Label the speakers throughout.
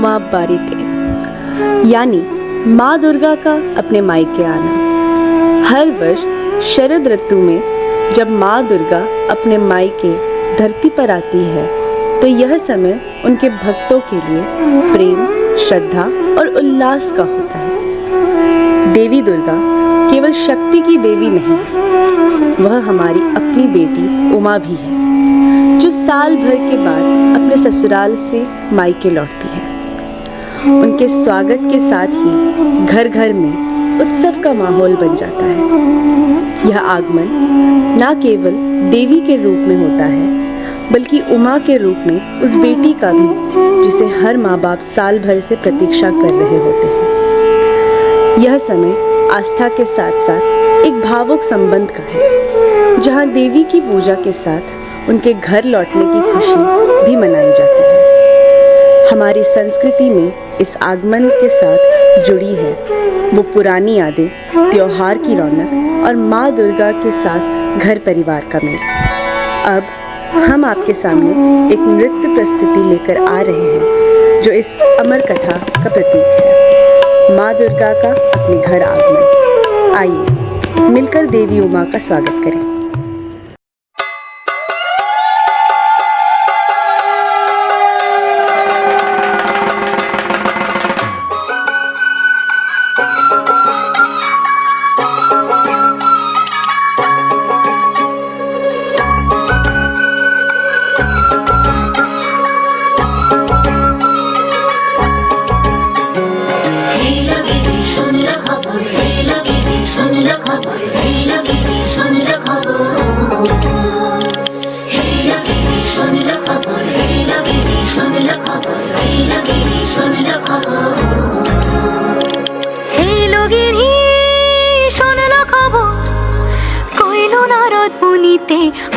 Speaker 1: उमा बारीते, यानी माँ दुर्गा का अपने मायके आना। हर वर्ष शरद ऋतु में जब माँ दुर्गा अपने मायके धरती पर आती है तो यह समय उनके भक्तों के लिए प्रेम, श्रद्धा और उल्लास का होता है। देवी दुर्गा केवल शक्ति की देवी नहीं है, वह हमारी अपनी बेटी उमा भी है, जो साल भर के बाद अपने ससुराल से मायके लौटती है। उनके स्वागत के साथ ही घर घर में उत्सव का माहौल बन जाता है। यह आगमन न केवल देवी के रूप में होता है, बल्कि उमा के रूप में उस बेटी का भी, जिसे हर माँ बाप साल भर से प्रतीक्षा कर रहे होते हैं। यह समय आस्था के साथ साथ एक भावुक संबंध का है, जहाँ देवी की पूजा के साथ उनके घर लौटने की खुशी भी मनाई जाती है। हमारी संस्कृति में इस आगमन के साथ जुड़ी है वो पुरानी यादें, त्योहार की रौनक और माँ दुर्गा के साथ घर परिवार का मेल। अब हम आपके सामने एक नृत्य प्रस्तुति लेकर आ रहे हैं जो इस अमर कथा का प्रतीक है, माँ दुर्गा का अपने घर आगमन। आइए मिलकर देवी उमा का स्वागत करें।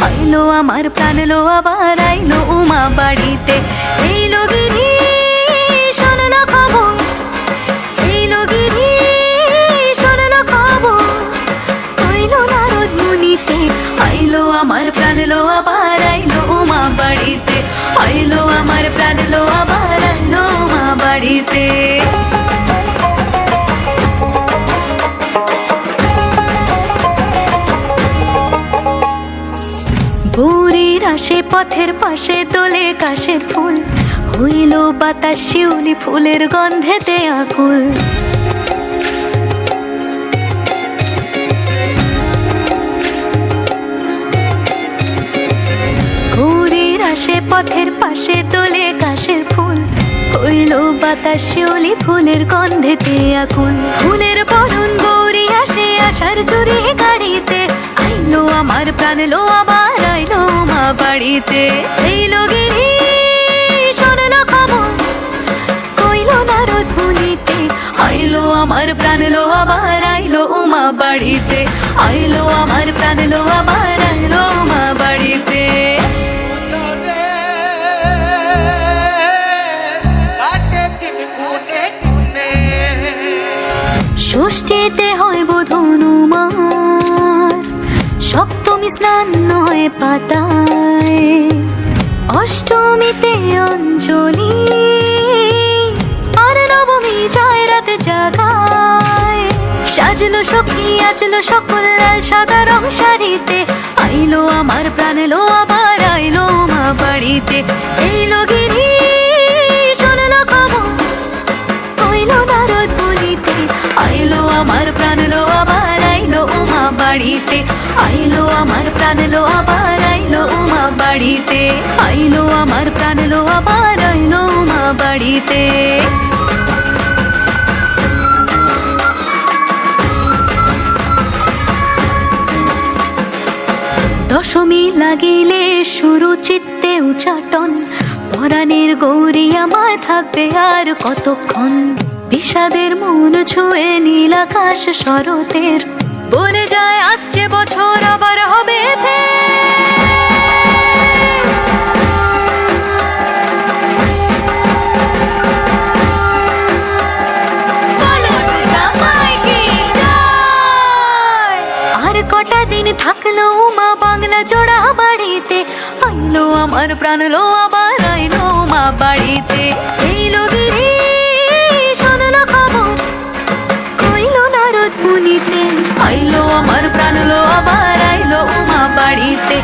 Speaker 2: আইলো আমার প্রাণ লো আবার আইলো উমা বাড়িতে। এইলো গিরি শোনলো খবর, এইলো গিরি শোনলো খবর, কইলো নারদ মুনিতে। আইলো আমার প্রাণ লো আবার আইলো উমা বাড়িতে, আইলো আমার প্রাণ লো আবার আইলো উমা বাড়িতে। ভোরের আসে পথের পাশে তোলে কাশের ফুল, হইল বাতাস শিউলি ফুলের গন্ধেতে আকুল। ভোরের আসে পথের পাশে তোলে কাশের ফুল, হইল বাতাস শিউলি ফুলের গন্ধেতে আকুল। ফুলের বরণ গৌরী আসে আশার চুরি গাড়িতে, আইলো আমার প্রাণ লো আবার আইলো মা বাড়িতে। এইলো গিরি শোনলো খবর, কইলো নারদ মুনিতে। আইলো আমার প্রাণ লো আবার আইলো উমা বাড়িতে, আইলো আমার প্রাণ লো আবার আইলো উমা বাড়িতে। ষষ্ঠীতে হয় বোধন উমার, সপ্তমী স্নান নয় পাতায়, অষ্টমীতে অঞ্জলি আর নবমী যায় রাত জাগায়। সাজলো সখী আজলো সকল লাল সাদা রং শাড়িতে, আইলো আমার প্রাণ লো আবার আইলো মা বাড়িতে। এইলো গিরি শোনলো খবর, কইলো নারদ মুনিতে। আইলো আমার প্রাণ লো আবার আইলো উমা বাড়িতে, আইলো আমার প্রাণ লো আবার আইলো উমা বাড়িতে, আইলো আমার প্রাণ লো আবার আইলো উমা বাড়িতে। দশমী লাগিলে শুরু চিত্তে উচাটন, পরাণের গৌরী আমার থাকবে আর কতক্ষণ। বিষাদের মন ছুঁয়ে নীল আকাশ শরতের, বলে যায় আসছে বছর আবার হবে আর কটা দিন থাকলো উমা বাংলা জোড়া বাড়িতে, আইলো আমার প্রাণ লো আবার আইলো মা বাড়িতে। এইলো গিরি আমার প্রাণ লো আবার আইলো উমা বাড়িতে,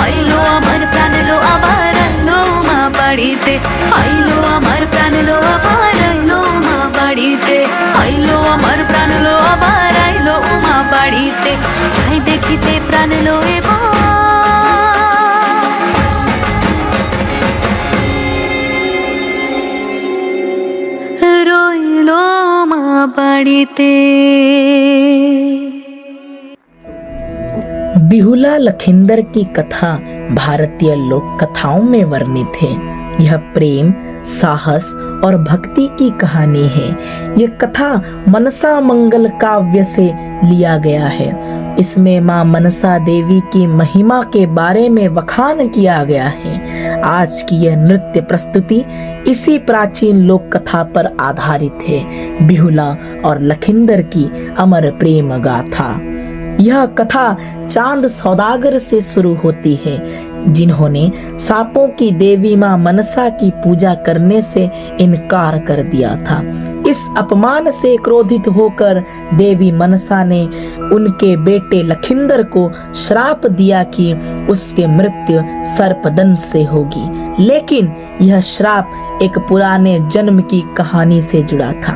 Speaker 2: আইলো আমার প্রাণ লো আবার আইলো উমা বাড়িতে, আইলো আমার প্রাণ লো আবার আইলো উমা বাড়িতে, আইলো আমার প্রাণ লো আবার আইলো উমা বাড়িতে, যাই দেখিতে প্রাণ লো এবার রইলো মা বাড়িতে।
Speaker 3: बिहुला लखिंदर की कथा भारतीय लोक कथाओं में वर्णित है। यह प्रेम, साहस और भक्ति की कहानी है। यह कथा मनसा मंगल काव्य से लिया गया है। इसमें मां मनसा देवी की महिमा के बारे में वखान किया गया है। आज की यह नृत्य प्रस्तुति इसी प्राचीन लोक कथा पर आधारित है, बिहुला और लखिंदर की अमर प्रेम गाथा। यह कथा चांद सौदागर से शुरू होती है, जिन्होंने सांपों की देवी मां मनसा की पूजा करने से इनकार कर दिया था। इस अपमान से क्रोधित होकर देवी मनसा ने उनके बेटे लखिंदर को श्राप दिया कि उसकी मृत्यु सर्पदंश से होगी। लेकिन यह श्राप एक पुराने जन्म की कहानी से जुड़ा था।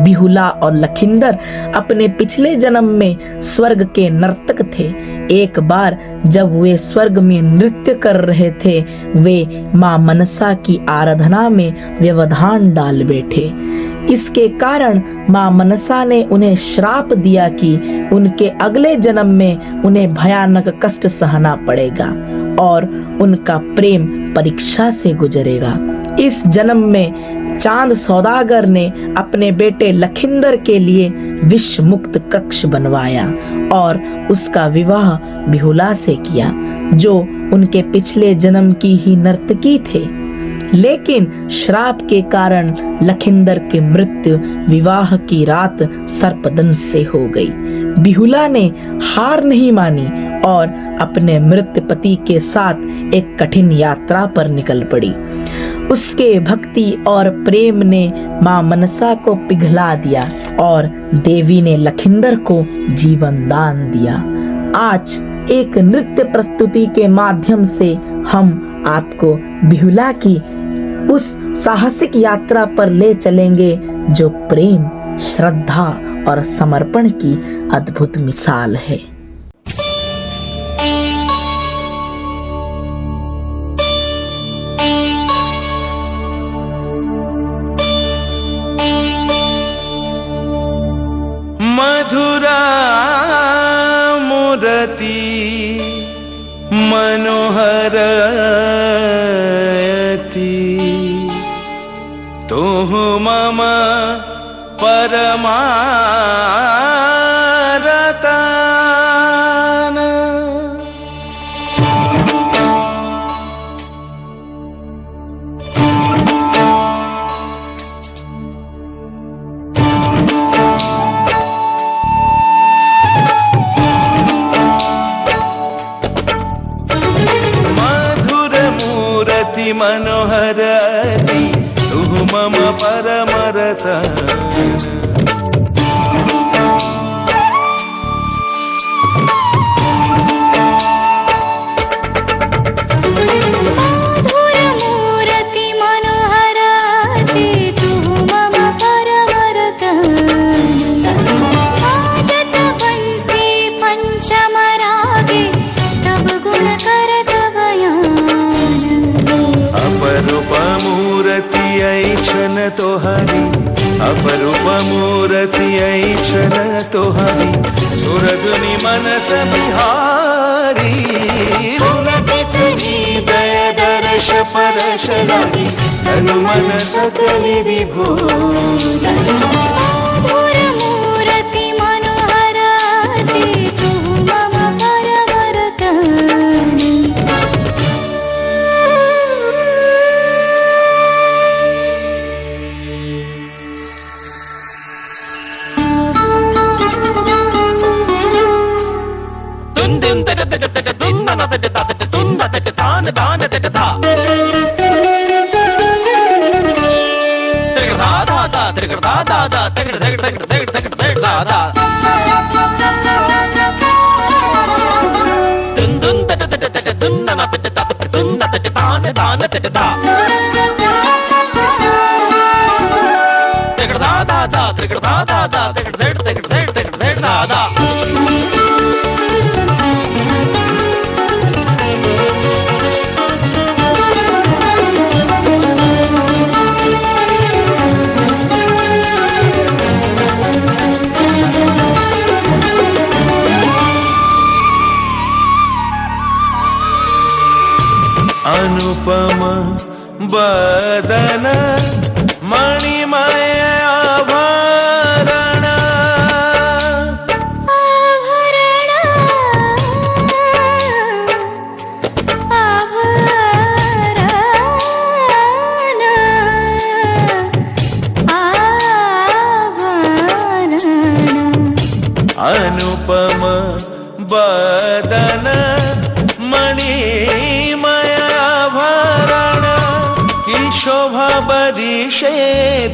Speaker 3: बिहुला और लखिंदर अपने पिछले जन्म में स्वर्ग के नर्तक थे। एक बार जब वे स्वर्ग में नृत्य कर रहे थे, वे मां मनसा की आराधना में व्यवधान डाल बैठे। इसके कारण मां मनसा ने उन्हें श्राप दिया कि उनके अगले जन्म में उन्हें भयानक कष्ट सहना पड़ेगा और उनका प्रेम परीक्षा से गुजरेगा। इस जन्म में चांद सौदागर ने अपने बेटे लखिंदर के लिए विश्व मुक्त कक्ष बनवाया और उसका विवाह बिहुला से किया, जो उनके पिछले जन्म की ही नर्तकी थे। लेकिन श्राप के कारण लखिंदर की मृत्यु विवाह की रात सर्पदंश से हो गई। बिहुला ने हार नहीं मानी और अपने मृत पति के साथ एक कठिन यात्रा पर निकल पड़ी। उसके भक्ति और प्रेम ने मां मनसा को पिघला दिया और देवी ने लखिंदर को जीवन दान दिया। आज एक नृत्य प्रस्तुति के माध्यम से हम आपको बिहुला की उस साहसिक यात्रा पर ले चलेंगे, जो प्रेम, श्रद्धा और समर्पण की अद्भुत मिसाल है।
Speaker 4: मधुरा मूर्ति मनोहरयति, तुह मम परमारतान। मनोहरति तुह मम परमरतान। तोहरी अपरूप मूर्ति ऐक्षण तोहरी, सुरगुनि मनस बिहारी। दय दर्श परश लगी, तनु मन सकलि विभोर।
Speaker 5: da da न तिकदा तिकड़ा दा दा तिकड़ा दा दा तिकड़ धेड़ तिकड़ धेड़ तिकड़ धेड़ दा दा।
Speaker 4: अनुपम बदन मणिमय आभरण अनुपम बदन मणिमय आभरण की शोभा बरिशे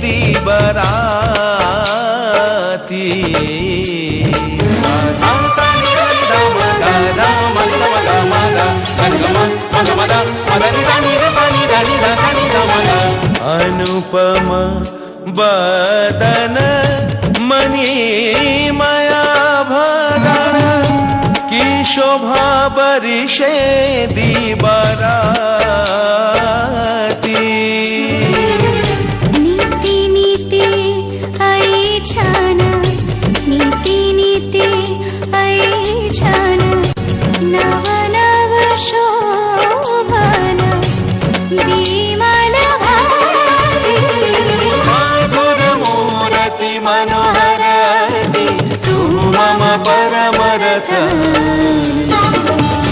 Speaker 4: दीबराती। अनुपम बदन मणिमय आभरण की शोभा बरिशे दीबराती।
Speaker 2: नीति नीति आई छान नीति नीति आई छान नव नव शोभन विमल भाति।
Speaker 4: मधुर मूर्ति मनोहरति तू मम परमरथ।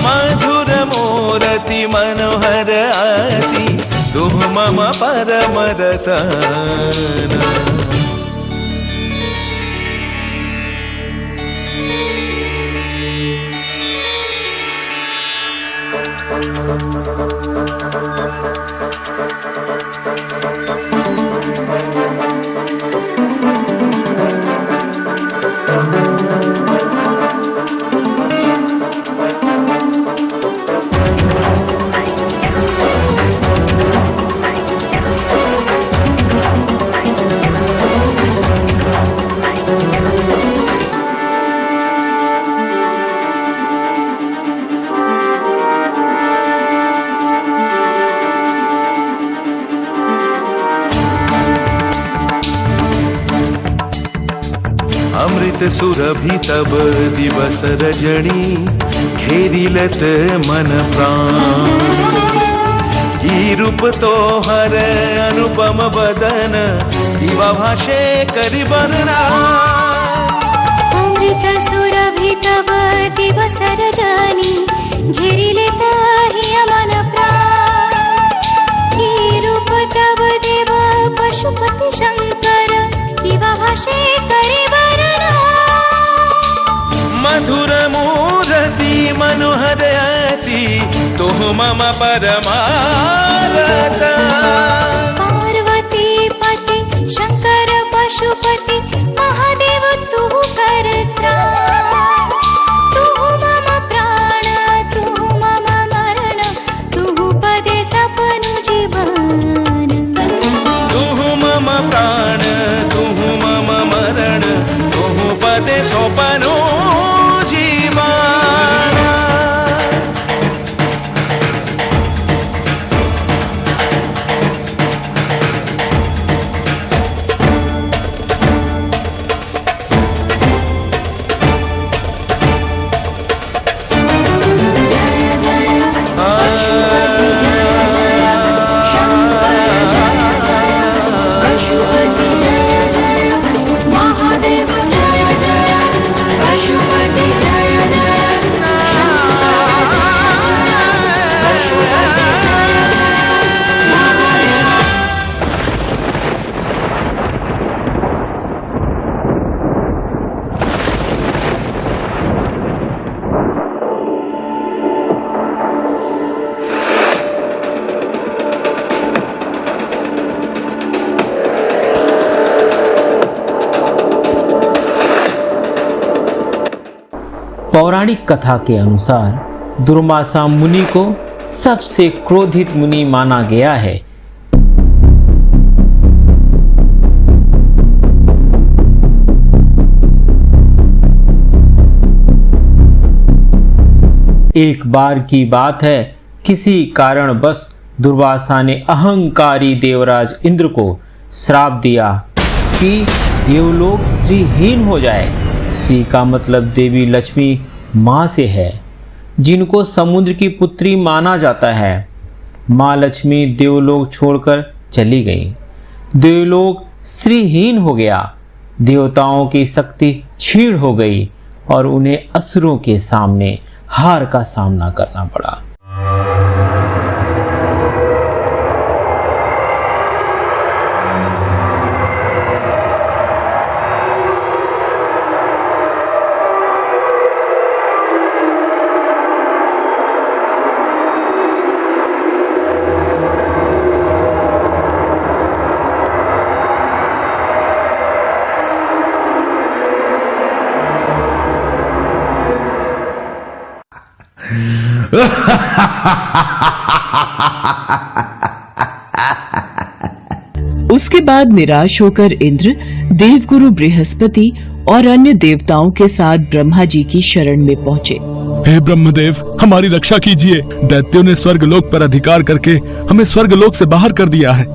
Speaker 4: मधुर मूर्ति मनोहर आति तू मम परमरतन। अमृत सुरभि तब दिवस रजनी घेरिलत मन प्राण। की रूप तो हर अनुपम बदन दिवा भाषे करि वर्णना।
Speaker 2: अमृत सुरभि तब दिवस रजनी घेरिले ताहि अमन प्राण। की रूप तब देव पशुपति शंकर दिवा भाषे करि वर्णना।
Speaker 4: मधुर मूर्ति मनोहर अति तुह मम परमारथ।
Speaker 2: पार्वती पति शंकर पशुपति महादेव तू कर त्राण। तू मम प्राण तू मम मरण तू पदे सपनु जीवन।
Speaker 4: तू मम प्राण तू मम मरण तू पदे सोपनो जीवन।
Speaker 6: पौराणिक कथा के अनुसार दुर्वासा मुनि को सबसे क्रोधित मुनि माना गया है। एक बार की बात है, किसी कारणवश दुर्वासा ने अहंकारी देवराज इंद्र को श्राप दिया कि देवलोक श्रीहीन हो जाए। श्री का मतलब देवी लक्ष्मी माँ से है, जिनको समुद्र की पुत्री माना जाता है। माँ लक्ष्मी देवलोक छोड़कर चली गई। देवलोक श्रीहीन हो गया। देवताओं की शक्ति क्षीण हो गई और उन्हें असुरों के सामने हार का सामना करना पड़ा।
Speaker 7: उसके बाद निराश होकर इंद्र देवगुरु बृहस्पति और अन्य देवताओं के साथ ब्रह्मा जी की शरण में पहुँचे।
Speaker 8: हे ब्रह्मदेव, हमारी रक्षा कीजिए। दैत्यों ने स्वर्गलोक पर अधिकार करके हमें स्वर्गलोक से बाहर कर दिया है।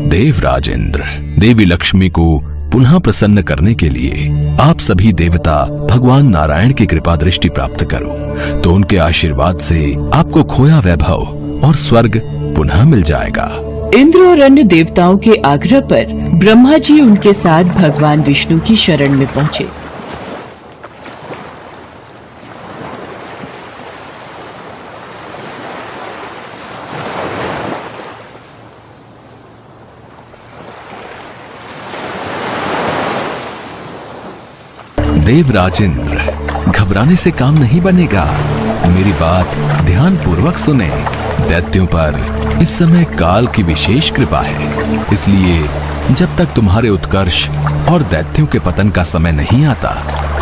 Speaker 9: देवराज इंद्र, देवी लक्ष्मी को पुनः प्रसन्न करने के लिए आप सभी देवता भगवान नारायण की कृपा दृष्टि प्राप्त करो, तो उनके आशीर्वाद से आपको खोया वैभव और स्वर्ग पुनः मिल जाएगा।
Speaker 7: इंद्र और अन्य देवताओं के आग्रह पर ब्रह्मा जी उनके साथ भगवान विष्णु की शरण में पहुँचे।
Speaker 9: देवराज इंद्र, घबराने से काम नहीं बनेगा। मेरी बात ध्यान पूर्वक सुने। दैत्यों पर इस समय काल की विशेष कृपा है, इसलिए जब तक तुम्हारे उत्कर्ष और दैत्यों के पतन का समय नहीं आता,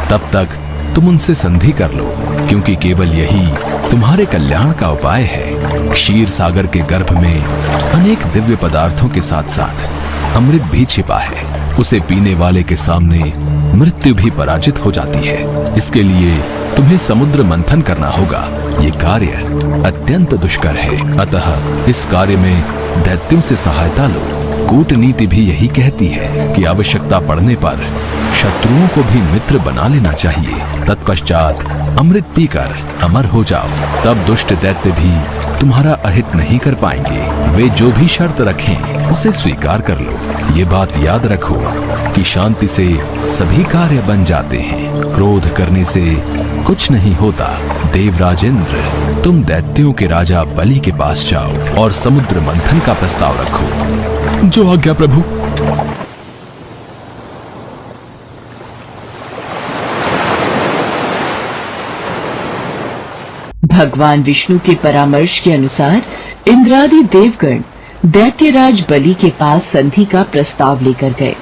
Speaker 9: तब तक तुम उनसे संधि कर लो, क्योंकि केवल यही तुम्हारे कल्याण का उपाय है। क्षीर सागर के गर्भ में अनेक दिव्य पदार्थों के साथ साथ अमृत भी छिपा है। उसे पीने वाले के सामने मृत्यु भी पराजित हो जाती है। इसके लिए तुम्हें समुद्र मंथन करना होगा। ये कार्य अत्यंत दुष्कर है, अतः इस कार्य में दैत्यों से सहायता लो। कूटनीति भी यही कहती है कि आवश्यकता पड़ने पर शत्रुओं को भी मित्र बना लेना चाहिए। तत्पश्चात अमृत पीकर अमर हो जाओ, तब दुष्ट दैत्य भी तुम्हारा अहित नहीं कर पाएंगे। वे जो भी शर्त रखें उसे स्वीकार कर लो। ये बात याद रखो कि शांति से सभी कार्य बन जाते हैं, क्रोध करने से कुछ नहीं होता। देवराज इंद्र, तुम दैत्यों के राजा बलि के पास जाओ और समुद्र मंथन का प्रस्ताव रखो।
Speaker 8: जो आज्ञा प्रभु।
Speaker 7: भगवान विष्णु के परामर्श के अनुसार इंद्रादि देवगण दैत्यराज बलि के पास संधि का प्रस्ताव लेकर गए।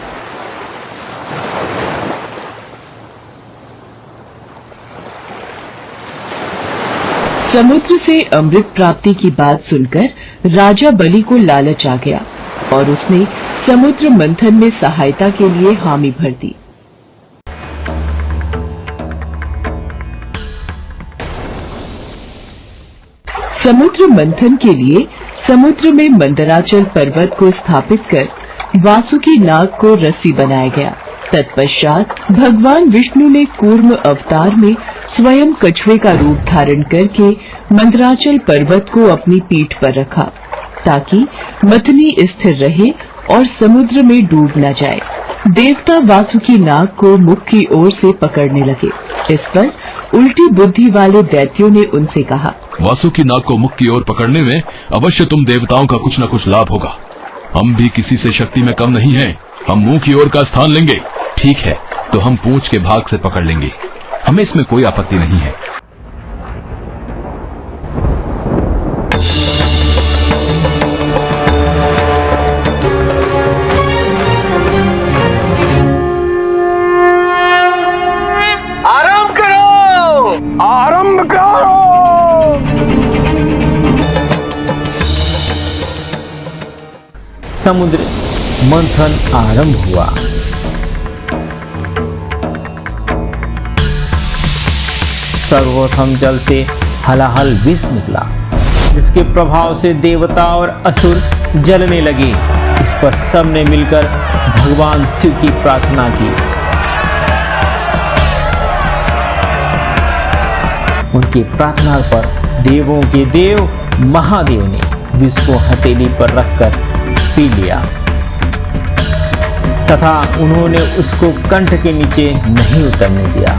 Speaker 7: समुद्र से अमृत प्राप्ति की बात सुनकर राजा बलि को लालच आ गया और उसने समुद्र मंथन में सहायता के लिए हामी भर दी। समुद्र मंथन के लिए समुद्र में मंदराचल पर्वत को स्थापित कर वासुकी नाग को रस्सी बनाया गया। तत्पश्चात भगवान विष्णु ने कूर्म अवतार में स्वयं कछुए का रूप धारण करके मंदराचल पर्वत को अपनी पीठ पर रखा, ताकि मथनी स्थिर रहे और समुद्र में डूब न जाए। देवता वासुकी नाग को मुख की ओर से पकड़ने लगे। इस पर उल्टी बुद्धि वाले दैत्यों ने उनसे कहा,
Speaker 8: वासुकी नाग को मुख की ओर पकड़ने में अवश्य तुम देवताओं का कुछ न कुछ लाभ होगा। हम भी किसी से शक्ति में कम नहीं हैं। हम मुंह की ओर का स्थान लेंगे।
Speaker 9: ठीक है, तो हम पूंछ के भाग से पकड़ लेंगे। हमें इसमें कोई आपत्ति नहीं है।
Speaker 5: आरंभ करो, आरंभ करो।
Speaker 6: समुद्र मंथन आरंभ हुआ। सर्वप्रथम जल से हलाहल विष निकला, जिसके प्रभाव से देवता और असुर जलने लगे। इस पर सबने मिलकर भगवान शिव की प्रार्थना की। उनकी प्रार्थना पर देवों के देव महादेव ने विष को हथेली पर रखकर पी लिया तथा उन्होंने उसको कंठ के नीचे नहीं उतरने दिया,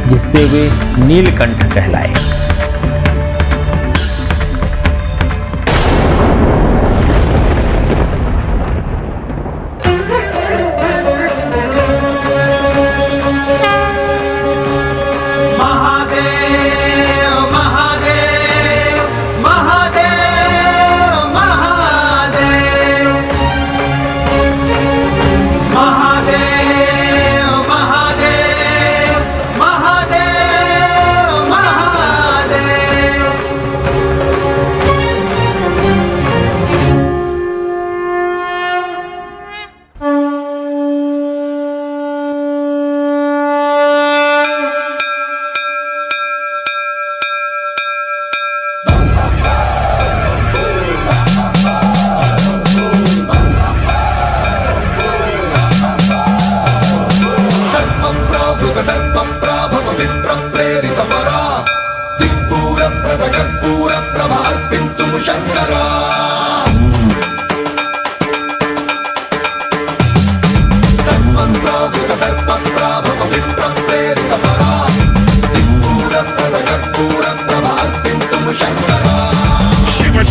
Speaker 6: जिससे वे नीलकंठ कहलाए।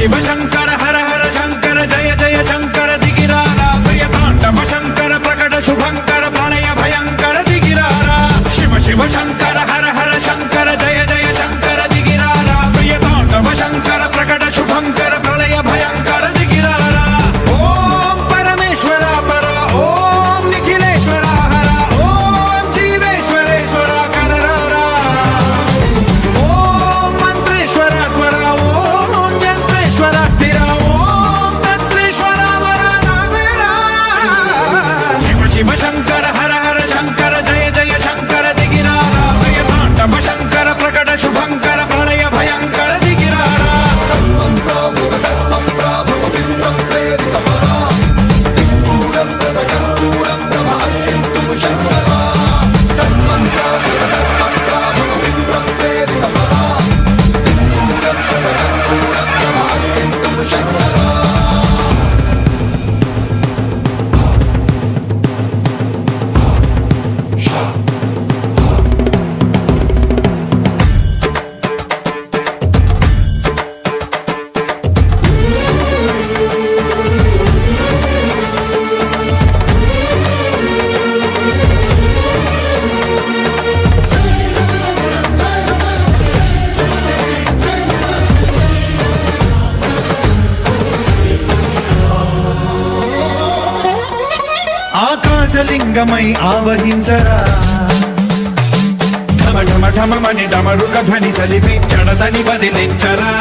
Speaker 4: शिव शंकर हर हर शंकर जय जय शंकर दिगिरारा प्रिय तांडव शंकर प्रकट शुभंकर प्रणय भयंकर दिगिरारा शिव शिव शंकर हर हर शंकर जय जय शंकर दिगिरारा प्रिय तांडव शंकर प्रकट शुभंकर प्रणय भयंकर दिगिरारा ओम परमेश्वरा परा ओम निखिलेश्वरा हरा ओम जीवेश्वरेश्वरा कररारा ओम मंत्रेश्वरा स्वरा ओम यंत्रेश्वरा स्थिरा ओम तंत्रेश्वरा वरा नामेरा शिव शिव शंकर हर हर शंकर जय जय शंकर दिगिरारा प्रिय तांडव शंकर प्रकट शुभंकर प्रणय भयंकर दिगिरारा ఆకాశలింగమై ఆవహించరా ఢమ ఢమ ఢమమని డమరుక ధ్వని సలిపి జడదని వదిలించరా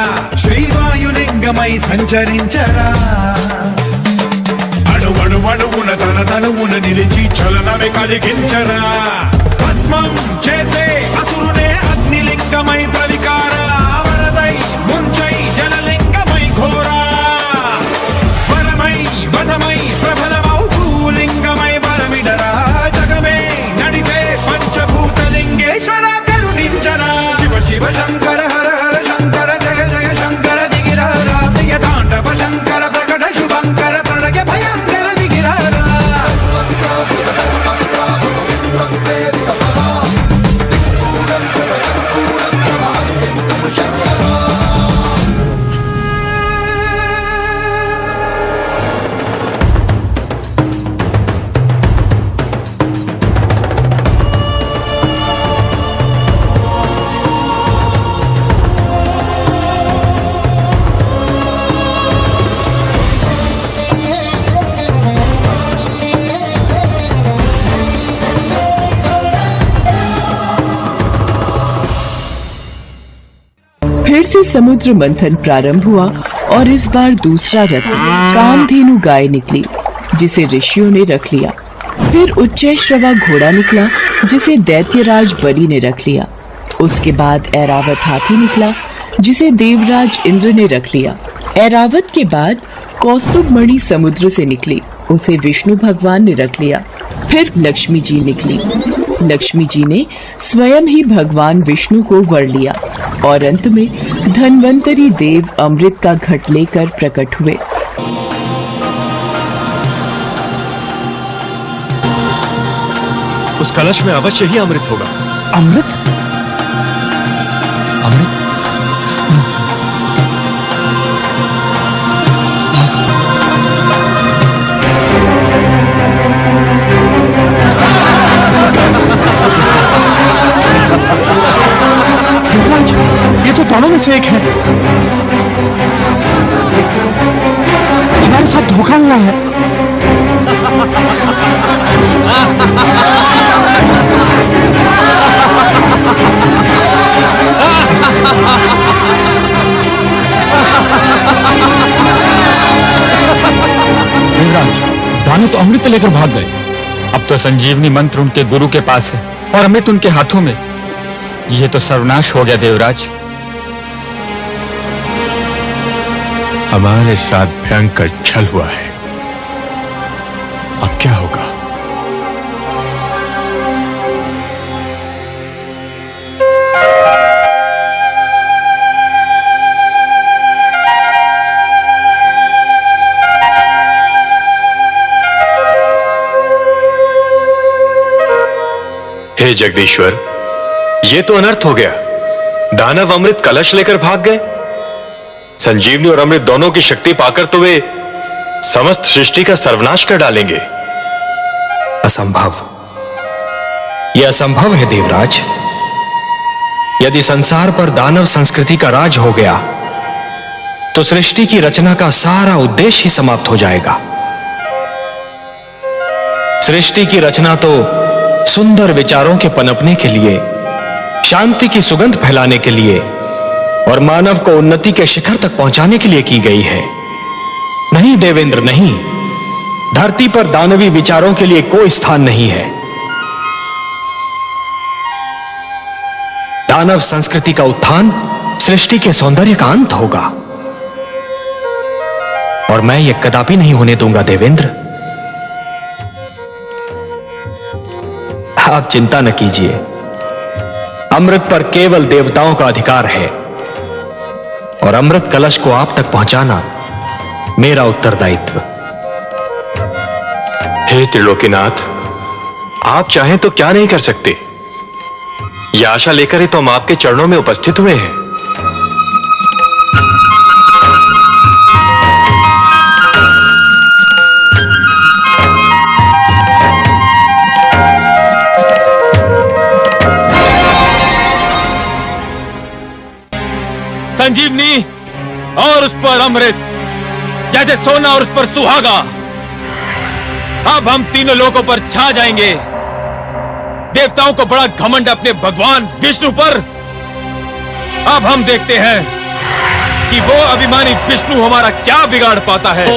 Speaker 4: శ్రీవాయులింగమై సంచరించరా అణువణువున తన తనువున నిలిచి చలనమే కలిగించరా భస్మం చేసే అసురునే అగ్నిలింగమై ప్రవికార వరదై ముంచై జలలింగమై ఘోరా వరమై వదమై ప్రబలమౌ భూలింగమై పరమిడరా జగమే నడిపే పంచభూతలింగేశ్వర కరుణించరా శివ శివ శంకర హర హర శంకర జయ జయ శంకర దిగిరారా ప్రియ తాండవ శంకర ప్రకట శుభంకర ప్రణయ భయంకర దిగిరారా
Speaker 7: फिर से समुद्र मंथन प्रारंभ हुआ और इस बार दूसरा रथ कामधेनु गाय निकली। जिसे ऋषियों ने रख लिया। फिर उच्चैश्रवा घोड़ा निकला जिसे दैत्यराज बलि ने रख लिया। उसके बाद ऐरावत हाथी निकला जिसे देवराज इंद्र ने रख लिया। ऐरावत के बाद कौस्तुभ मणि समुद्र से निकली, उसे विष्णु भगवान ने रख लिया। फिर लक्ष्मी जी निकली। लक्ष्मी जी ने स्वयं ही भगवान विष्णु को वर लिया और अंत में धन्वंतरी देव अमृत का घट लेकर प्रकट हुए।
Speaker 10: उस कलश में अवश्य ही अमृत होगा।
Speaker 5: अमृत? अमृत?
Speaker 10: देवराज, ये तो दोनों में से एक है। हमारे साथ धोखा हुआ है।
Speaker 8: देवराज, दानव तो अमृत लेकर भाग गए।
Speaker 11: अब तो संजीवनी मंत्र उनके गुरु के पास है और अमृत उनके हाथों में। ये तो सर्वनाश हो गया देवराज।
Speaker 10: हमारे साथ भयंकर छल हुआ है। अब क्या होगा?
Speaker 12: हे जगदीश्वर, ये तो अनर्थ हो गया। दानव अमृत कलश लेकर भाग गए। संजीवनी और अमृत दोनों की शक्ति पाकर तो वे समस्त सृष्टि का सर्वनाश कर डालेंगे।
Speaker 13: असंभव, यह असंभव है देवराज। यदि संसार पर दानव संस्कृति का राज हो गया तो सृष्टि की रचना का सारा उद्देश्य ही समाप्त हो जाएगा। सृष्टि की रचना तो सुंदर विचारों के पनपने के लिए, शांति की सुगंध फैलाने के लिए और मानव को उन्नति के शिखर तक पहुंचाने के लिए की गई है। नहीं देवेंद्र, नहीं। धरती पर दानवी विचारों के लिए कोई स्थान नहीं है। दानव संस्कृति का उत्थान सृष्टि के सौंदर्य का अंत होगा और मैं यह कदापि नहीं होने दूंगा देवेंद्र। आप चिंता न कीजिए, अमृत पर केवल देवताओं का अधिकार है और अमृत कलश को आप तक पहुंचाना मेरा उत्तरदायित्व।
Speaker 12: हे त्रिलोकीनाथ, आप चाहें तो क्या नहीं कर सकते। यह आशा लेकर ही तो हम आपके चरणों में उपस्थित हुए हैं।
Speaker 11: संजीवनी और उस पर अमृत, जैसे सोना और उस पर सुहागा। अब हम तीनों लोगों पर छा जाएंगे। देवताओं को बड़ा घमंड अपने भगवान विष्णु पर। अब हम देखते हैं कि वो अभिमानी विष्णु हमारा क्या बिगाड़ पाता है।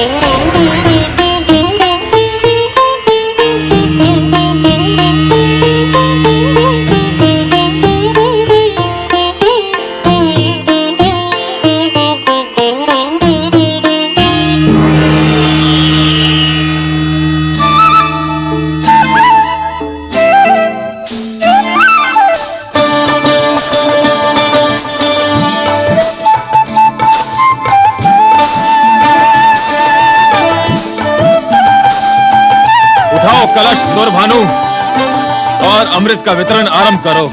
Speaker 11: कलश स्वरभानु और अमृत का वितरण आरंभ करो।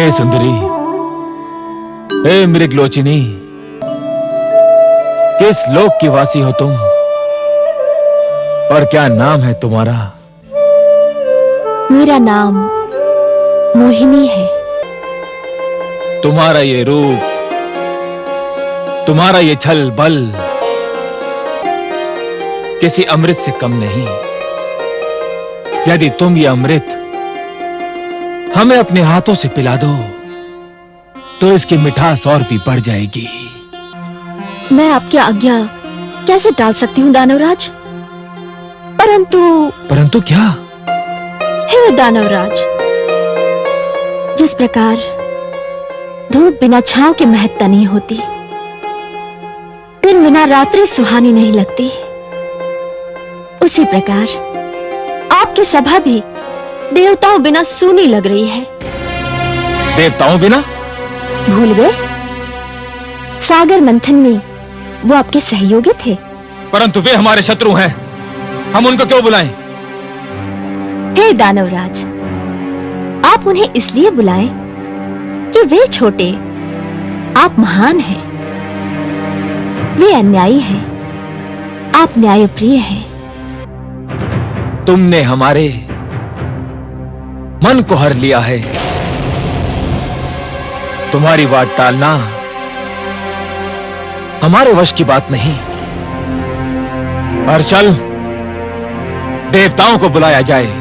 Speaker 11: हे सुंदरी, हे मृगलोचिनी, किस लोक की वासी हो तुम और क्या नाम है तुम्हारा?
Speaker 14: मेरा नाम मोहिनी है।
Speaker 11: तुम्हारा ये रूप, तुम्हारा ये छल बल किसी अमृत से कम नहीं। यदि तुम ये अमृत हमें अपने हाथों से पिला दो तो इसकी मिठास और भी बढ़ जाएगी।
Speaker 14: मैं आपकी आज्ञा कैसे टाल सकती हूँ दानवराज?
Speaker 11: परंतु क्या?
Speaker 14: हे दानवराज, जिस प्रकार धूप बिना छांव के महकता नहीं होती, दिन बिना रात्रि सुहानी नहीं लगती, उसी प्रकार आपकी सभा भी देवताओं बिना सूनी लग रही है।
Speaker 11: देवताओं बिना?
Speaker 14: भूल गए? सागर मंथन में वो आपके सहयोगी थे।
Speaker 11: परंतु वे हमारे शत्रु हैं, हम उनको क्यों बुलाएं?
Speaker 14: हे दानवराज, आप उन्हें इसलिए बुलाएं कि वे छोटे, आप महान हैं। वे अन्यायी हैं, आप न्यायप्रिय हैं।
Speaker 11: तुमने हमारे मन को हर लिया है। तुम्हारी बात टालना हमारे वश की बात नहीं। और चल, देवताओं को बुलाया जाए।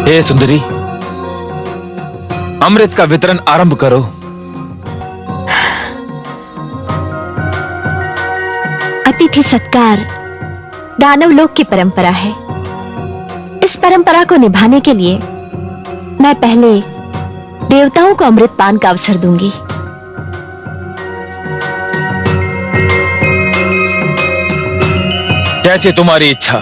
Speaker 11: हे सुंदरी, अमृत का वितरण आरंभ करो।
Speaker 14: अतिथि सत्कार दानव लोक की परंपरा है। इस परंपरा को निभाने के लिए मैं पहले देवताओं को अमृत पान का अवसर दूंगी।
Speaker 11: जैसे तुम्हारी इच्छा।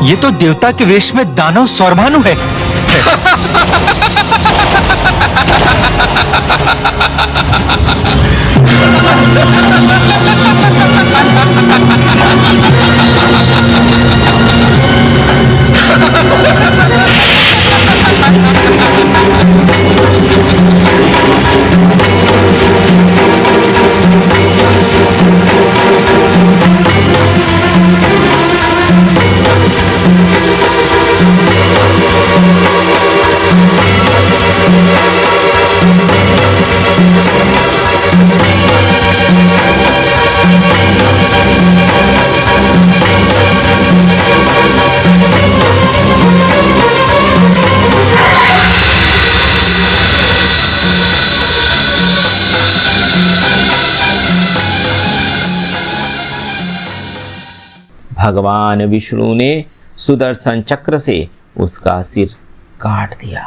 Speaker 10: ये तो देवता के वेश में दानव सौरभानु है।
Speaker 6: भगवान विष्णु ने सुदर्शन चक्र से उसका सिर काट दिया।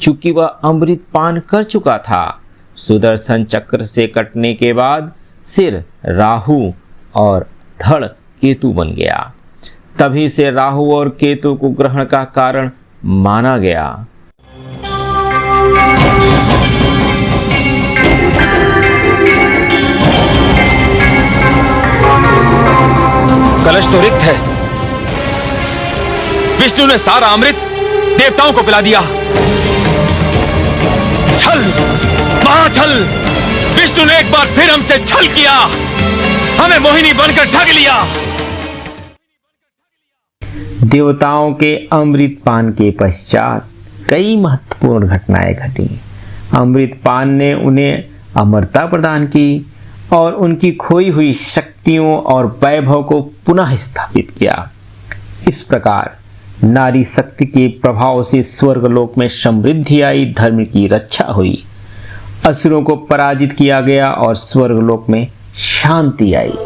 Speaker 6: चूंकि वह अमृत पान कर चुका था, सुदर्शन चक्र से कटने के बाद सिर राहु और धड़ केतु बन गया। तभी से राहु और केतु को ग्रहण का कारण माना गया।
Speaker 11: कलश तो रिक्त है। विष्णु ने सारा अमृत देवताओं को पिला दिया। छल, महाछल! विष्णु ने एक बार फिर हमसे छल किया, हमें मोहिनी बनकर ठग लिया।
Speaker 6: देवताओं के अमृत पान के पश्चात कई महत्वपूर्ण घटनाएं घटी। अमृत पान ने उन्हें अमरता प्रदान की और उनकी खोई हुई शक्तियों और वैभव को पुनः स्थापित किया। इस प्रकार नारी शक्ति के प्रभाव से स्वर्गलोक में समृद्धि आई, धर्म की रक्षा हुई, असुरों को पराजित किया गया और स्वर्गलोक में शांति आई।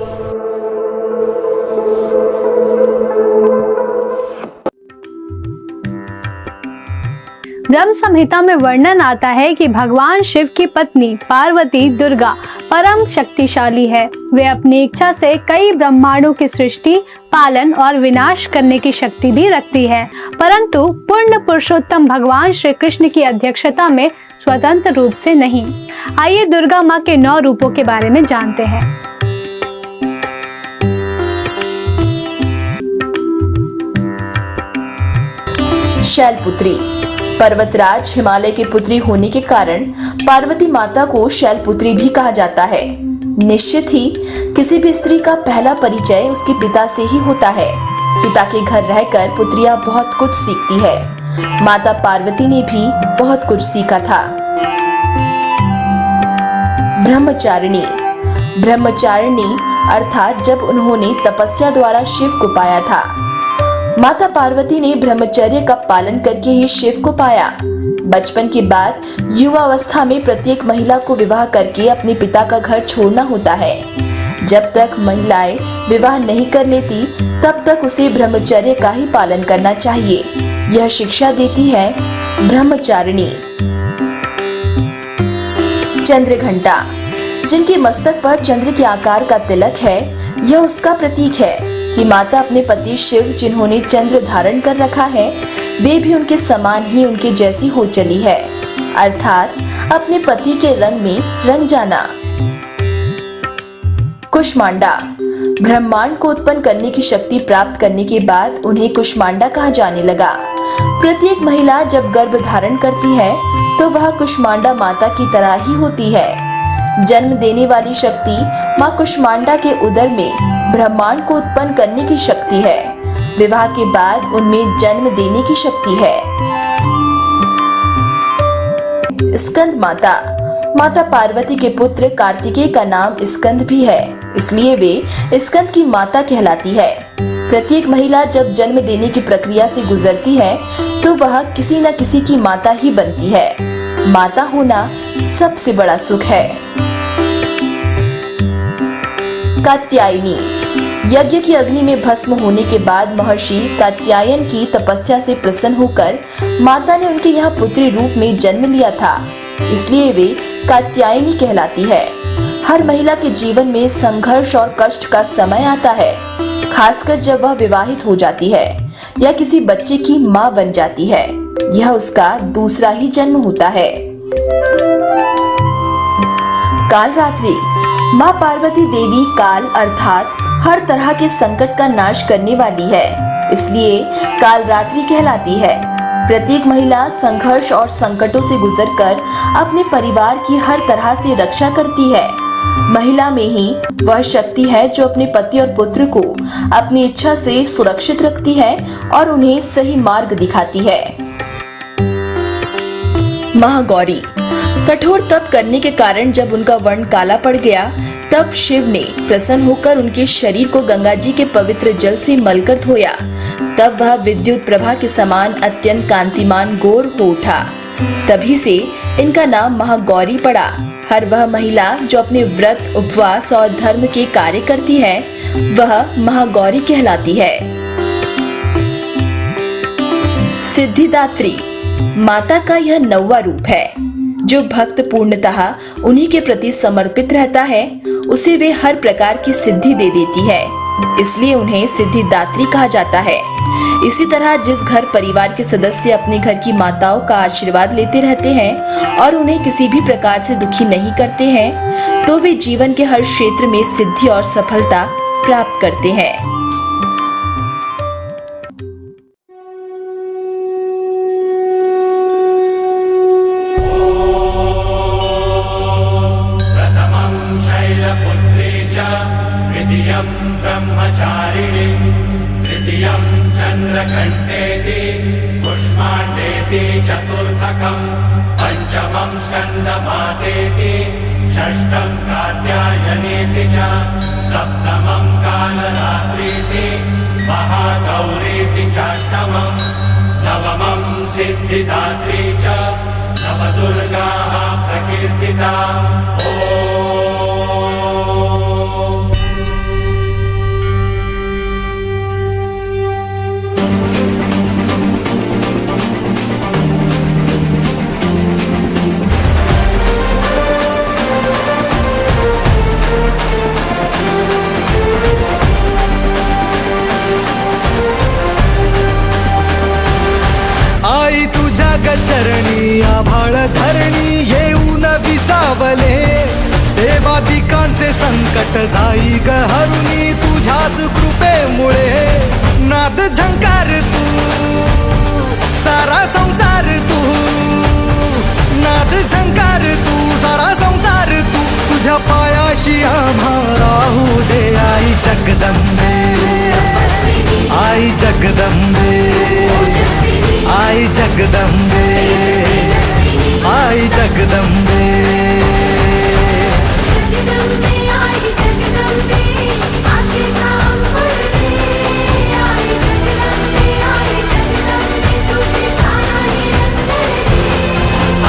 Speaker 15: ब्रह्म संहिता में वर्णन आता है कि भगवान शिव की पत्नी पार्वती दुर्गा परम शक्तिशाली है। वे अपनी इच्छा से कई ब्रह्मांडों की सृष्टि, पालन और विनाश करने की शक्ति भी रखती है, परंतु पूर्ण पुरुषोत्तम भगवान श्री कृष्ण की अध्यक्षता में स्वतंत्र रूप से नहीं। आइए दुर्गा माँ के 9 रूपों के बारे में जानते हैं।
Speaker 1: शैलपुत्री। पर्वतराज हिमालय की पुत्री होने के कारण पार्वती माता को शैलपुत्री भी कहा जाता है। निश्चित ही किसी भी स्त्री का पहला परिचय उसके पिता से ही होता है। पिता के घर रहकर पुत्रियां बहुत कुछ सीखती है। माता पार्वती ने भी बहुत कुछ सीखा था। ब्रह्मचारिणी। ब्रह्मचारिणी अर्थात जब उन्होंने तपस्या द्वारा शिव को पाया था। माता पार्वती ने ब्रह्मचर्य का पालन करके ही शिव को पाया। बचपन के बाद युवावस्था में प्रत्येक महिला को विवाह करके अपने पिता का घर छोड़ना होता है। जब तक महिलाएं विवाह नहीं कर लेती तब तक उसे ब्रह्मचर्य का ही पालन करना चाहिए। यह शिक्षा देती है ब्रह्मचारिणी। चंद्रघंटा। जिनके मस्तक पर चंद्र के आकार का तिलक है, यह उसका प्रतीक है कि माता अपने पति शिव, जिन्होंने चंद्र धारण कर रखा है, वे भी उनके समान ही उनके जैसी हो चली है, अर्थात अपने पति के रंग में रंग जाना। कुष्मांडा। ब्रह्मांड को उत्पन्न करने की शक्ति प्राप्त करने के बाद उन्हें कुष्मांडा कहा जाने लगा। प्रत्येक महिला जब गर्भ धारण करती है तो वह कुष्मांडा माता की तरह ही होती है। जन्म देने वाली शक्ति माँ कुष्मांडा के उदर में ब्रह्मांड को उत्पन्न करने की शक्ति है। विवाह के बाद उनमें जन्म देने की शक्ति है। स्कंद माता। माता पार्वती के पुत्र कार्तिकेय का नाम स्कंद भी है, इसलिए वे स्कंद की माता कहलाती है। प्रत्येक महिला जब जन्म देने की प्रक्रिया से गुजरती है तो वह किसी न किसी की माता ही बनती है। माता होना सबसे बड़ा सुख है। कात्यायनी। यज्ञ की अग्नि में भस्म होने के बाद महर्षि कात्यायन की तपस्या से प्रसन्न होकर माता ने उनके यहाँ पुत्री रूप में जन्म लिया था, इसलिए वे कात्यायनी कहलाती है। हर महिला के जीवन में संघर्ष और कष्ट का समय आता है, खासकर जब वह विवाहित हो जाती है या किसी बच्चे की माँ बन जाती है। यह उसका दूसरा ही जन्म होता है। कालरात्रि। माँ पार्वती देवी काल अर्थात हर तरह के संकट का नाश करने वाली है, इसलिए कालरात्रि कहलाती है। प्रत्येक महिला संघर्ष और संकटों से गुजरकर अपने परिवार की हर तरह से रक्षा करती है। महिला में ही वह शक्ति है जो अपने पति और पुत्र को अपनी इच्छा से सुरक्षित रखती है और उन्हें सही मार्ग दिखाती है। महागौरी। कठोर तप करने के कारण जब उनका वर्ण काला पड़ गया तब शिव ने प्रसन्न होकर उनके शरीर को गंगा जी के पवित्र जल से मलकर धोया। तब वह विद्युत प्रभा के समान अत्यंत कांतिमान गोर हो उठा। तभी से इनका नाम महागौरी पड़ा। हर वह महिला जो अपने व्रत, उपवास और धर्म के कार्य करती है वह महागौरी कहलाती है। सिद्धिदात्री। माता का यह 9वां रूप है। जो भक्त पूर्णतः उन्हीं के प्रति समर्पित रहता है उसे वे हर प्रकार की सिद्धि दे देती है, इसलिए उन्हें सिद्धिदात्री कहा जाता है। इसी तरह जिस घर परिवार के सदस्य अपने घर की माताओं का आशीर्वाद लेते रहते हैं और उन्हें किसी भी प्रकार से दुखी नहीं करते हैं तो वे जीवन के हर क्षेत्र में सिद्धि और सफलता प्राप्त करते हैं।
Speaker 4: ब्रह्मचारिणी तृतीयं चन्द्रघण्टेति पुष्माण्डेति चतुर्थकम् पञ्चमं स्कन्दमातेति षष्ठं कात्यायनेति च सप्तमं कालरात्रीति महागौरीति चाष्टमम् नवमं सिद्धिदात्री च नवदुर्गाः प्रकीर्तिता
Speaker 16: आई तुझ्या गचरणी आभाळ धरणी येऊन विसावले देवादिकांचे संकट जाई ग हरुणी तुझ्याच कृपेमुळे नाद झंकार तू सारा संसार तू नाद झंकार तू सारा संसार तू तुझ्या पायाशी आम्हा राहू दे आई जगदंबे आई जगदंबे आई जगदंबे आई जगदंबे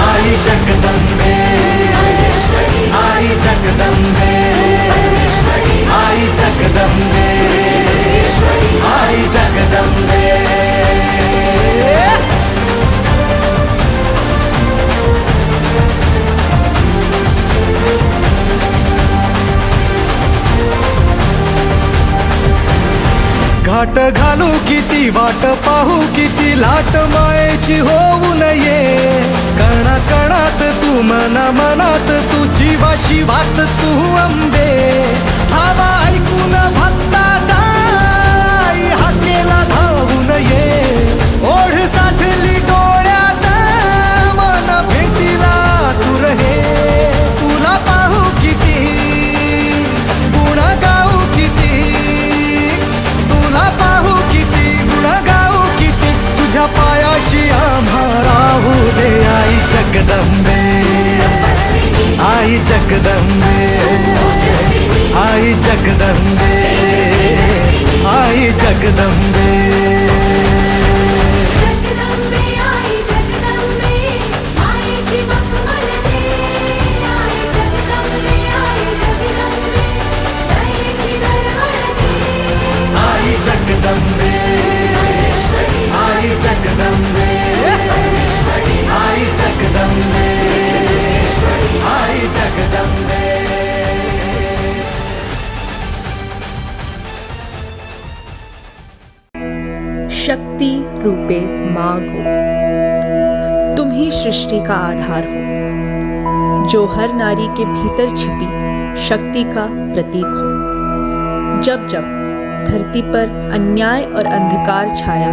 Speaker 16: आई जगदंबे आई जगदंबे आई जगदंबे आई जगदंबे घाट घालू किती वाट पाहू किती लाट मायेची होऊ नये कणा कणात तू मना मनात तू जीवाशी वाट तू अंबे धावा ऐकून भक्ताचा आई हाकेला धावू नये ओढ साठली डोळ्यात मन भेटीला तू रहे तुला पाहू किती गुण गाऊ किती तुला पाहू किती गुण गाऊ किती तुझ्या पायाशी आम्हा राहू दे आई जगदंबे आई जगदंबे आई जगदंबे आई जगदंबे आई जगदंबे आई जगदंबे आई जगदंबे आई जगदंबे
Speaker 1: शक्ति रूपे माँ हो, तुम ही सृष्टि का आधार हो, जो हर नारी के भीतर छिपी शक्ति का प्रतीक हो। जब जब धरती पर अन्याय और अंधकार छाया,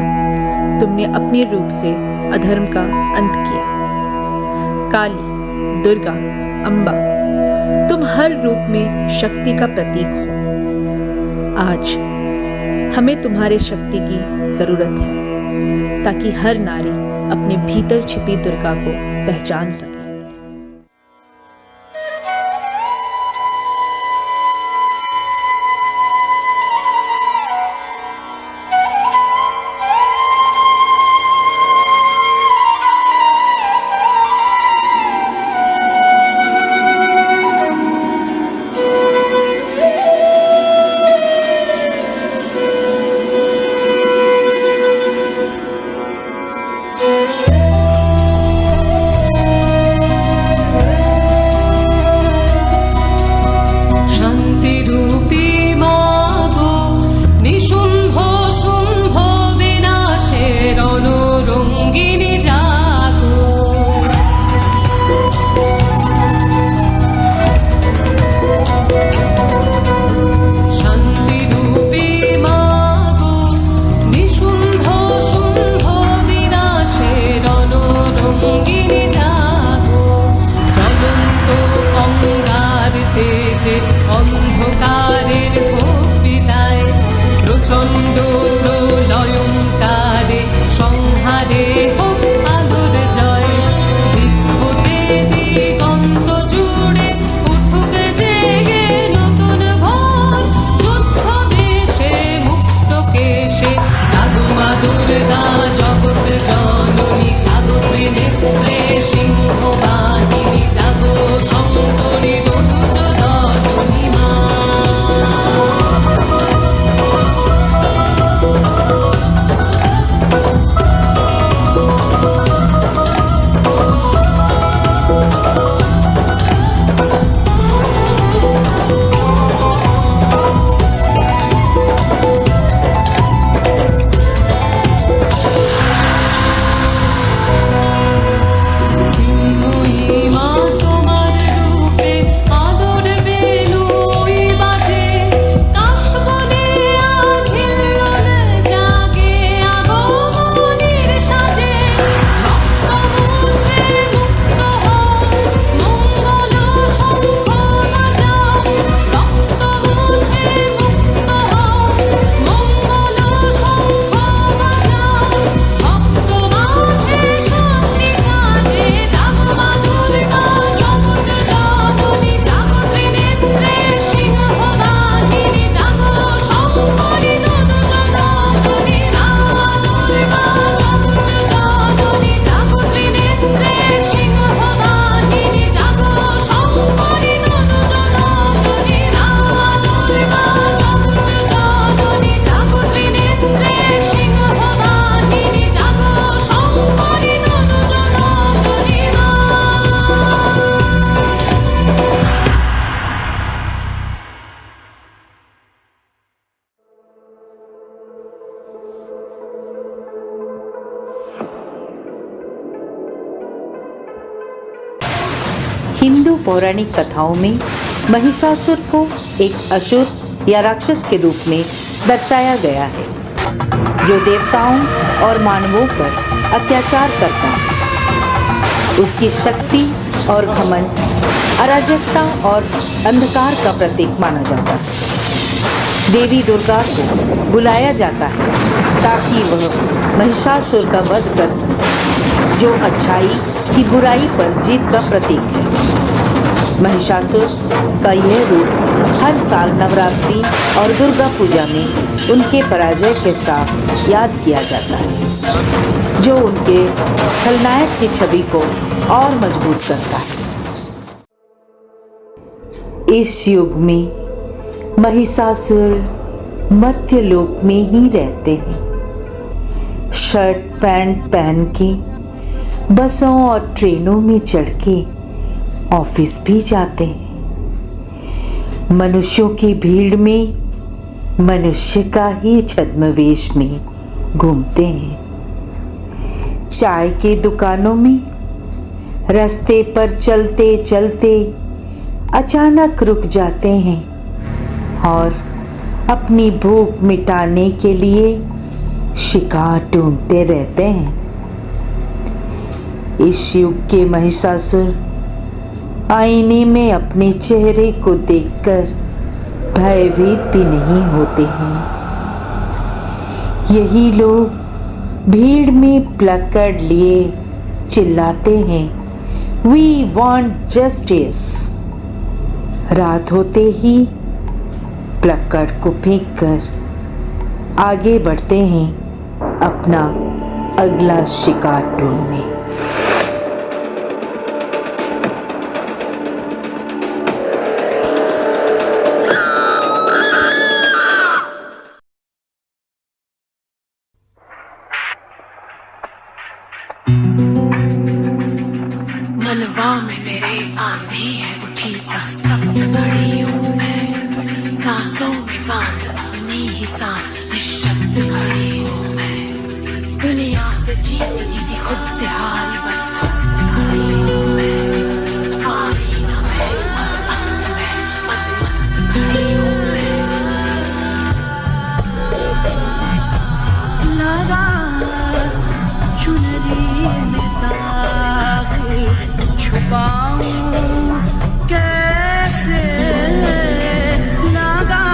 Speaker 1: तुमने अपने रूप से अधर्म का अंत किया। काली, दुर्गा, अम्बा, तुम हर रूप में शक्ति का प्रतीक हो। आज हमें तुम्हारे शक्ति की जरूरत है ताकि हर नारी अपने भीतर छिपी दुर्गा को पहचान सके।
Speaker 17: অন্ধকারের হোক বিদায় প্রচণ্ড প্রলয়ঙ্কার हिंदू पौराणिक कथाओं में महिषासुर को एक असुर या राक्षस के रूप में दर्शाया गया है, जो देवताओं और मानवों पर अत्याचार करता है। उसकी शक्ति और घमंड अराजकता और अंधकार का प्रतीक माना जाता है। देवी दुर्गा को बुलाया जाता है ताकि वह महिषासुर का वध कर सके, जो अच्छाई की बुराई पर जीत का प्रतीक है। महिषासुर का यह रूप हर साल नवरात्रि और दुर्गा पूजा में उनके पराजय के साथ याद किया जाता है, जो उनके खलनायक की छवि को और मजबूत करता है। इस युग में महिषासुर मर्त्यलोक में ही रहते हैं। शर्ट पैंट पहन के बसों और ट्रेनों में चढ़ के ऑफिस भी जाते हैं। मनुष्यों की भीड़ में मनुष्य का ही छद्मवेश में घूमते हैं। चाय की दुकानों में रास्ते पर चलते चलते अचानक रुक जाते हैं और अपनी भूख मिटाने के लिए शिकार ढूंढते रहते हैं। इस युग के महिषासुर आईने में अपने चेहरे को देखकर भयभीत भी नहीं होते हैं। यही लोग भीड़ में प्लकार्ड लिए चिल्लाते हैं, "We want justice।" रात होते ही प्लकार्ड को फेंककर आगे बढ़ते हैं अपना अगला शिकार ढूंढने।
Speaker 16: मनवा में मेरे आंधी है उठी, बस कब खड़ी हूँ मैं, सांसों में बांध अपनी ही सांस निश्शब्द खड़ी हूँ मैं, दुनिया से जीती जीती खुद से हारी बस ध्वस्त खड़ी हूँ मैं, हारी ना मैं अक्स में मदमस्त खड़ी हूँ मैं, लगा चुनरी में दाग छुपाऊं कैसे, लगा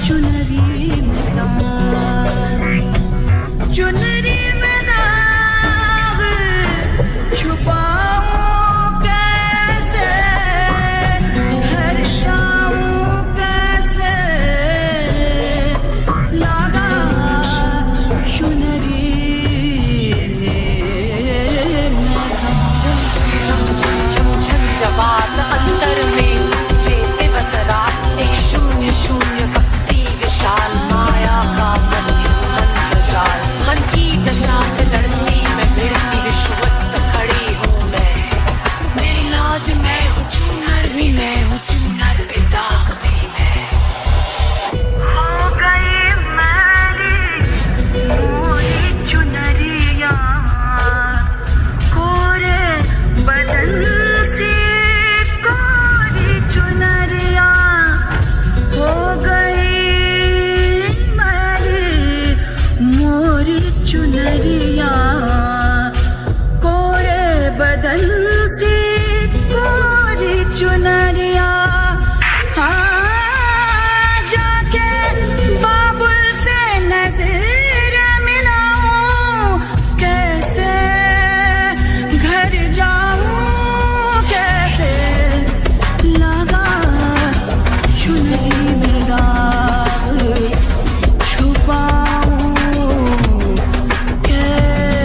Speaker 16: चुनरी में दाग, चुनरी में दाग छुपाऊं कैसे, घर जाऊं कैसे, लगा चुनरी जवाब अंतर में चेते बस रात एक शून्य शून्य भक्ति विशाल माया का मंत्र जाल, मन की दशा से लड़ती मैं भिड़ती विश्वस्त खड़ी हूँ मैं, मेरी लाज मैं हूँ चूनर भी मैं हूँ चूनर पे दाग भी मैं, हो गई मैली मोरी चुनरिया कोरे बदन चुनरिया, हो गई मैली मोरी चुनरिया, कोरे बदन से कोरी चुनरिया, हाँ जाके बाबुल से नजर मिलाऊं कैसे, घर जाऊं कैसे, लगा चुनरी में दाग छुपाऊं कैसे।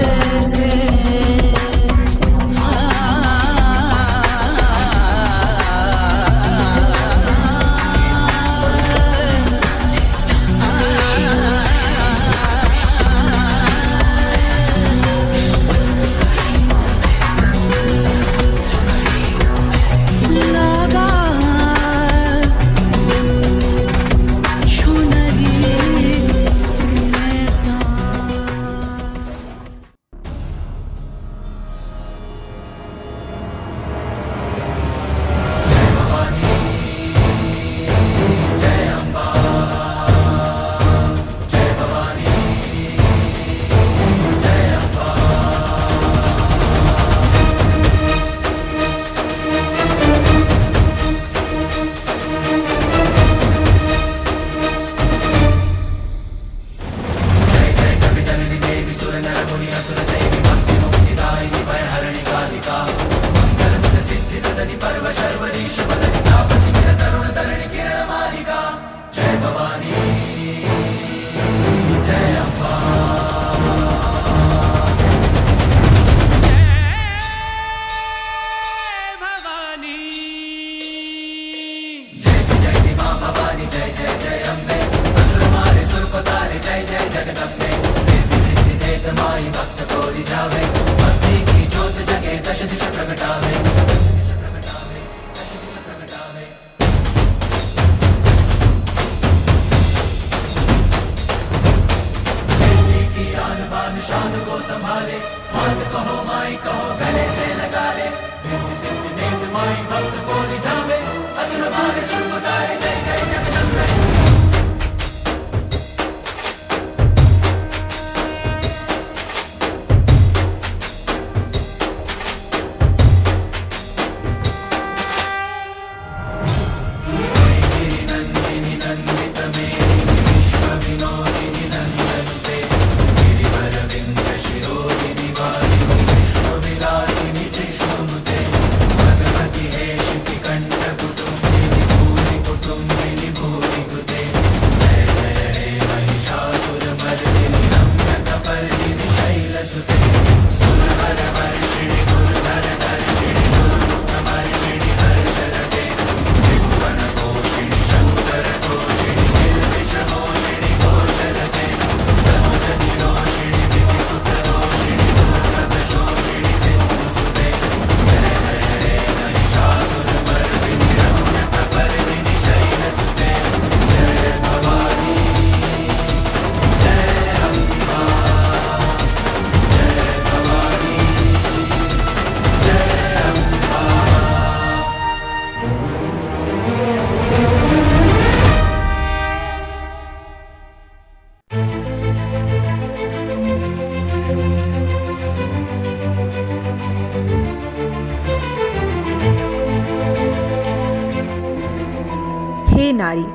Speaker 1: हे नारी,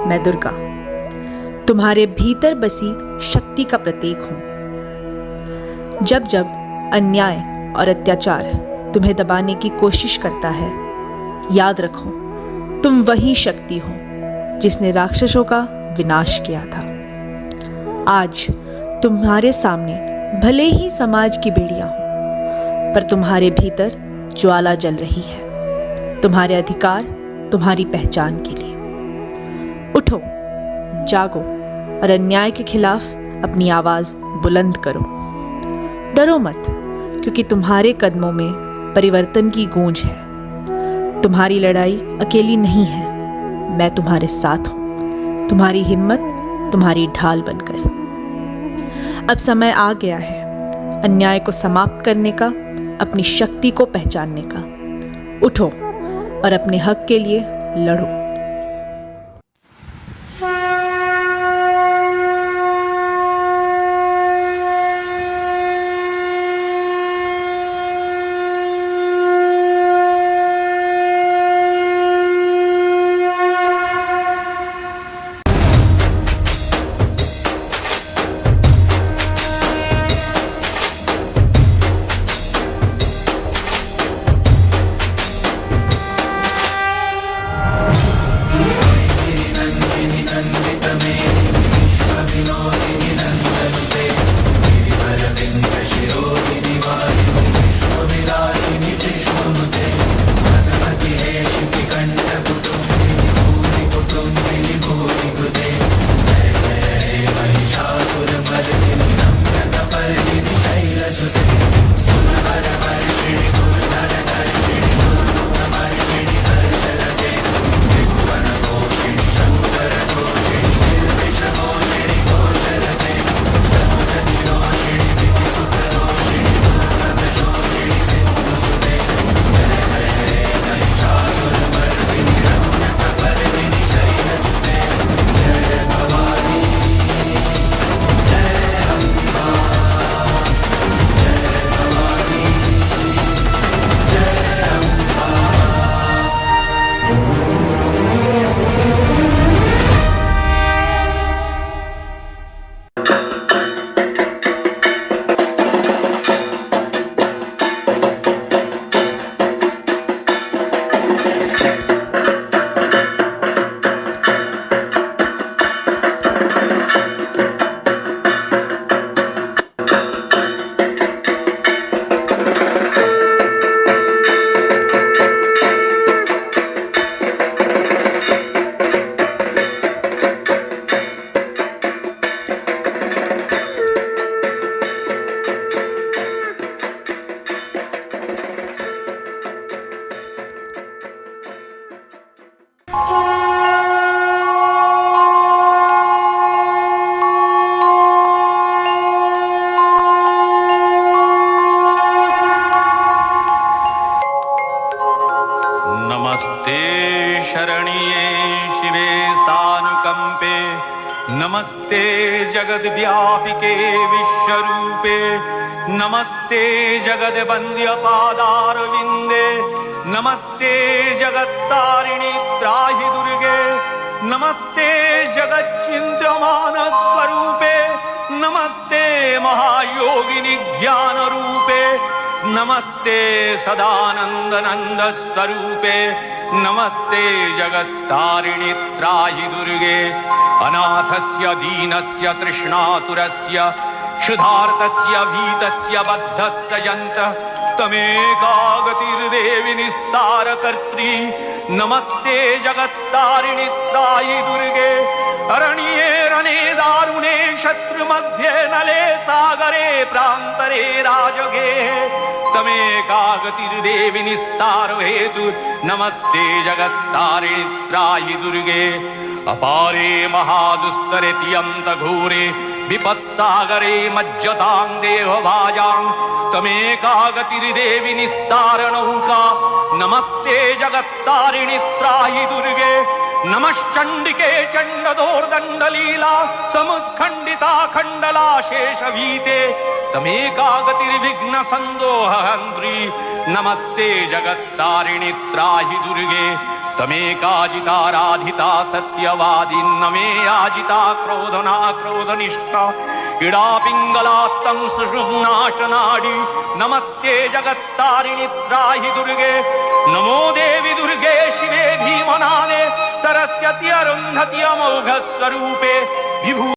Speaker 1: मैं दुर्गा तुम्हारे भीतर बसी शक्ति का प्रतीक हूं। जब जब अन्याय और अत्याचार तुम्हें दबाने की कोशिश करता है, याद रखो तुम वही शक्ति हो जिसने राक्षसों का विनाश किया था। आज तुम्हारे सामने भले ही समाज की बेड़ियां हों, पर तुम्हारे भीतर ज्वाला जल रही है, तुम्हारे अधिकार, तुम्हारी पहचान के लिए। उठो, जागो और अन्याय के खिलाफ अपनी आवाज बुलंद करो। डरो मत, क्योंकि तुम्हारे कदमों में परिवर्तन की गूंज है। तुम्हारी लड़ाई अकेली नहीं है, मैं तुम्हारे साथ हूं, तुम्हारी हिम्मत तुम्हारी ढाल बनकर। अब समय आ गया है अन्याय को समाप्त करने का, अपनी शक्ति को पहचानने का। उठो और अपने हक के लिए लड़ो।
Speaker 4: नमस्ते जगद्व्यापिके विश्वरूपे नमस्ते जगद्वन्द्यपादारविन्दे नमस्ते जगत्तारिणि त्राहि दुर्गे नमस्ते जगच्चिन्त्यमानस्वरूपे नमस्ते महायोगिनि ज्ञानरूपे नमस्ते सदानन्दनन्दस्वरूपे नमस्ते जगत्तारिणि त्राहि दुर्गे अनाथस्य दीनस्य तृष्णातुरस्य क्षुधार्तस्य भीतस्य बद्धस्य यन्तः तमेकागतिर्देवि निस्तारकर्त्री नमस्ते जगत्तारिणि त्राहि दुर्गे अरण्ये रणे दारुणे शत्रुमध्ये नले सागरे प्रान्तरे राजगे तमेकागतिर्देवि निस्तारो हेतु नमस्ते जगत्तारिणि त्राहि दुर्गे अपारे महादुस्तरे तियन्तघोरे विपत्सागरे मज्जतां देहभाजां तमेकागतिर्देवि निस्तारणौका नमस्ते जगत्तारिणि त्राहि दुर्गे नमश्चण्डिके चण्डदोर्दण्डलीला समुत्खण्डिता खण्डला शेषभीते तमेकागतिर्विघ्न सन्दोहहन्त्री नमस्ते जगत्तारिणि त्राहि दुर्गे तमेकाजिताराधिता सत्यवादिन्नमे याजिता क्रोधना क्रोधनिष्ठा इडा पिङ्गलात्तं सुषुम्नाशनाडी नमस्ते जगत्तारिणि त्राहि दुर्गे नमो देवि दुर्गे शिवे भीमनादे सरस्वती अरुन्धति अमोघ स्वरूपे विभू